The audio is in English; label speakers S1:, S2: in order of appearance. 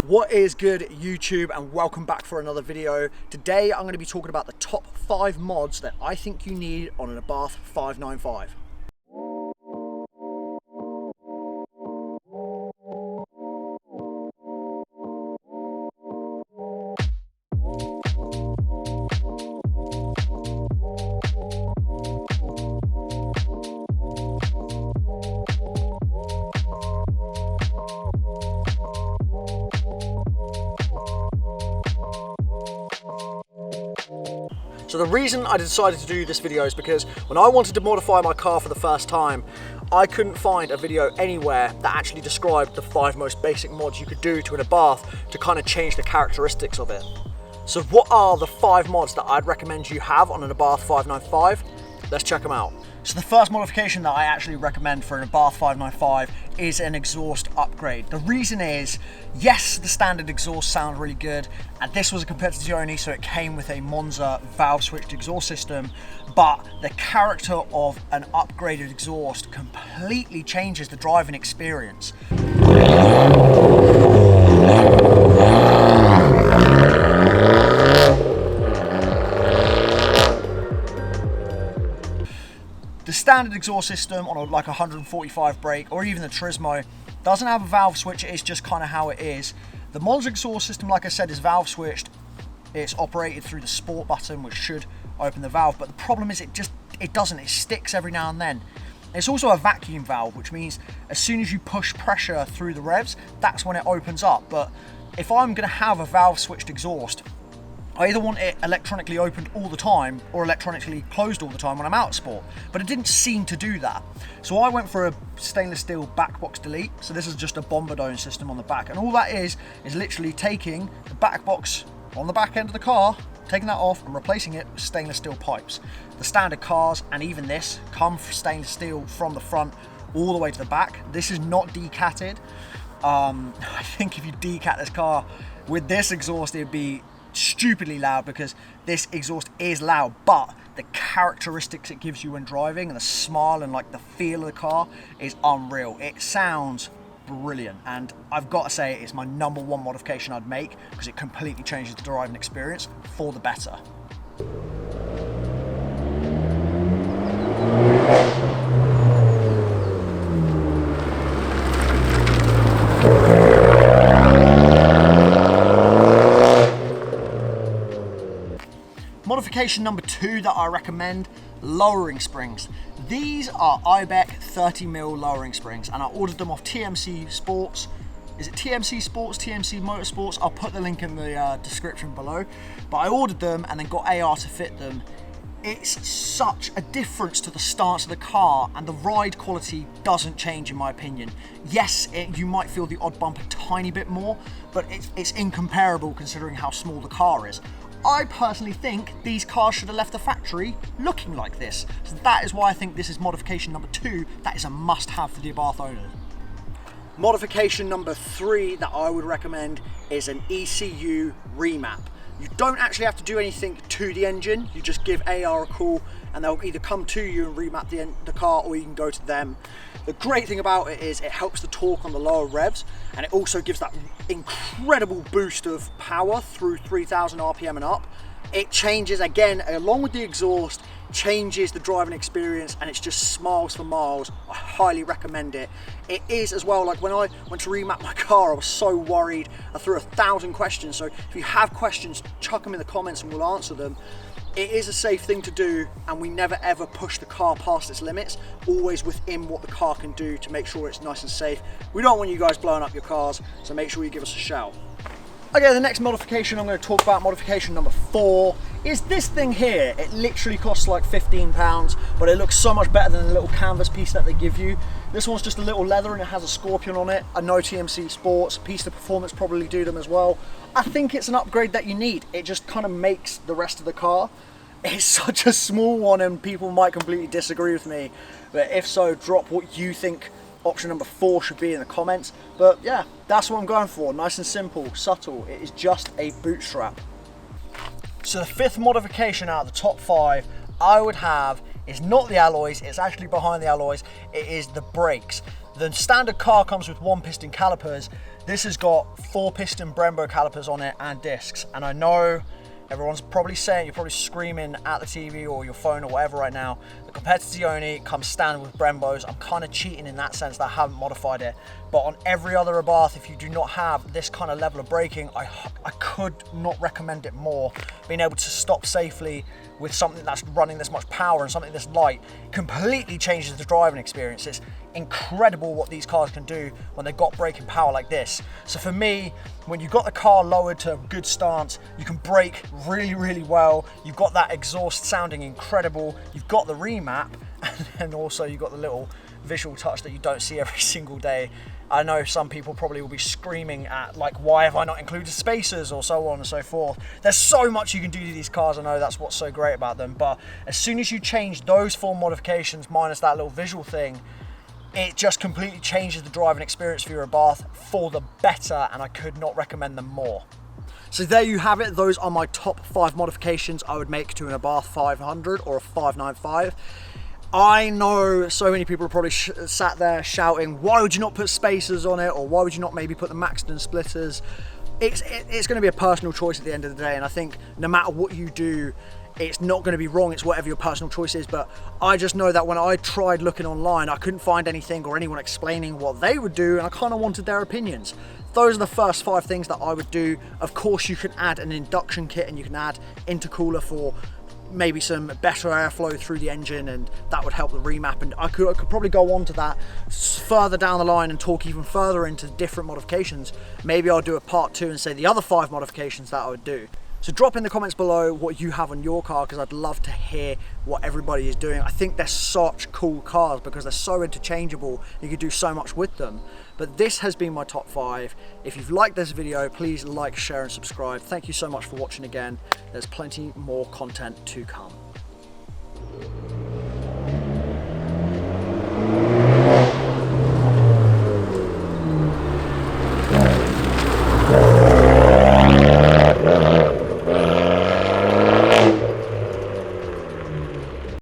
S1: What is good, YouTube, and welcome back for another video. Today I'm going to be talking about the top 5 mods that I think you need on an Abarth 595. So the reason I decided to do this video is because when I wanted to modify my car for the first time, I couldn't find a video anywhere that actually described the 5 most basic mods you could do to an Abarth to kind of change the characteristics of it. So what are the 5 mods that I'd recommend you have on an Abarth 595? Let's check them out. So the first modification that I actually recommend for an Abarth 595 is an exhaust upgrade. The reason is, yes, the standard exhaust sounds really good, and this was a competitive only, so it came with a Monza valve switched exhaust system, but the character of an upgraded exhaust completely changes the driving experience. The standard exhaust system on like a 145 brake or even the Turismo doesn't have a valve switch. It is just kind of how it is. The Monza exhaust system, like I said, is valve switched. It's operated through the sport button, which should open the valve, but the problem is it doesn't. It sticks every now and then. It's also a vacuum valve, which means as soon as you push pressure through the revs, that's when it opens up. But if I'm going to have a valve switched exhaust, I either want it electronically opened all the time or electronically closed all the time when I'm out of sport, but it didn't seem to do that. So I went for a stainless steel back box delete. So this is just a bomber dome system on the back, and all that is literally taking the back box on the back end of the car, taking that off and replacing it with stainless steel pipes. The standard cars, and even this, come from stainless steel from the front all the way to the back. This is not decatted. I think if you decat this car with this exhaust, it'd be stupidly loud, because this exhaust is loud, but the characteristics it gives you when driving and the smile and like the feel of the car is unreal. It sounds brilliant, and I've got to say it's my #1 modification I'd make, because it completely changes the driving experience for the better. Modification #2 that I recommend, lowering springs. These are Ibec 30mm lowering springs, and I ordered them off TMC Sports. Is it TMC Sports, TMC Motorsports? I'll put the link in the description below. But I ordered them and then got AR to fit them. It's such a difference to the stance of the car, and the ride quality doesn't change in my opinion. Yes, you might feel the odd bump a tiny bit more, but it's incomparable considering how small the car is. I personally think these cars should have left the factory looking like this. So that is why I think this is modification #2. That is a must-have for the Abarth owners. Modification #3 that I would recommend is an ECU Remap. You don't actually have to do anything to the engine. You just give AR a call and they'll either come to you and remap the car, or you can go to them. The great thing about it is it helps the torque on the lower revs, and it also gives that incredible boost of power through 3000 RPM and up. It changes, again, along with the exhaust, changes the driving experience, and it's just smiles for miles. I highly recommend it. It is as well, like when I went to remap my car, I was so worried. I threw 1,000 questions, so if you have questions, chuck them in the comments and we'll answer them. It is a safe thing to do, and we never ever push the car past its limits, always within what the car can do to make sure it's nice and safe. We don't want you guys blowing up your cars, so make sure you give us a shout. Okay, the next modification I'm going to talk about, modification #4, is this thing here. It literally costs like £15, but it looks so much better than the little canvas piece that they give you. This one's just a little leather and it has a scorpion on it. I know TMC Sports, Piece of Performance probably do them as well. I think it's an upgrade that you need. It just kind of makes the rest of the car. It's such a small one and people might completely disagree with me, but if so, drop what you think option #4 should be in the comments. But yeah, that's what I'm going for. Nice and simple, subtle. It is just a boot strap. So the 5th modification out of the top 5 I would have is not the alloys, it's actually behind the alloys. It is the brakes. The standard car comes with 1-piston calipers. This has got 4-piston Brembo calipers on it and discs. And I know everyone's probably saying, you're probably screaming at the TV or your phone or whatever right now, the Competizione comes standard with Brembos. I'm kind of cheating in that sense that I haven't modified it. But on every other Abarth, if you do not have this kind of level of braking, I could not recommend it more. Being able to stop safely with something that's running this much power and something this light completely changes the driving experience. It's incredible what these cars can do when they've got braking power like this. So for me, when you've got the car lowered to a good stance, you can brake really, really well. You've got that exhaust sounding incredible. You've got the remap, and then also you've got the little visual touch that you don't see every single day. I know some people probably will be screaming at, like, why have I not included spacers or so on and so forth. There's so much you can do to these cars. I know that's what's so great about them. But as soon as you change those 4 modifications minus that little visual thing, it just completely changes the driving experience for your Abarth for the better, and I could not recommend them more. So there you have it. Those are my top 5 modifications I would make to an Abarth 500 or a 595. I know so many people are probably sat there shouting, why would you not put spacers on it? Or why would you not maybe put the Maxton splitters? It's going to be a personal choice at the end of the day. And I think no matter what you do, it's not going to be wrong. It's whatever your personal choice is. But I just know that when I tried looking online, I couldn't find anything or anyone explaining what they would do. And I kind of wanted their opinions. Those are the first 5 things that I would do. Of course, you can add an induction kit and you can add intercooler for maybe some better airflow through the engine, and that would help the remap. And I could probably go on to that further down the line and talk even further into different modifications. Maybe I'll do a part 2 and say the other 5 modifications that I would do. So drop in the comments below what you have on your car, because I'd love to hear what everybody is doing. I think they're such cool cars because they're so interchangeable. You can do so much with them. But this has been my top 5. If you've liked this video, please like, share and subscribe. Thank you so much for watching again. There's plenty more content to come.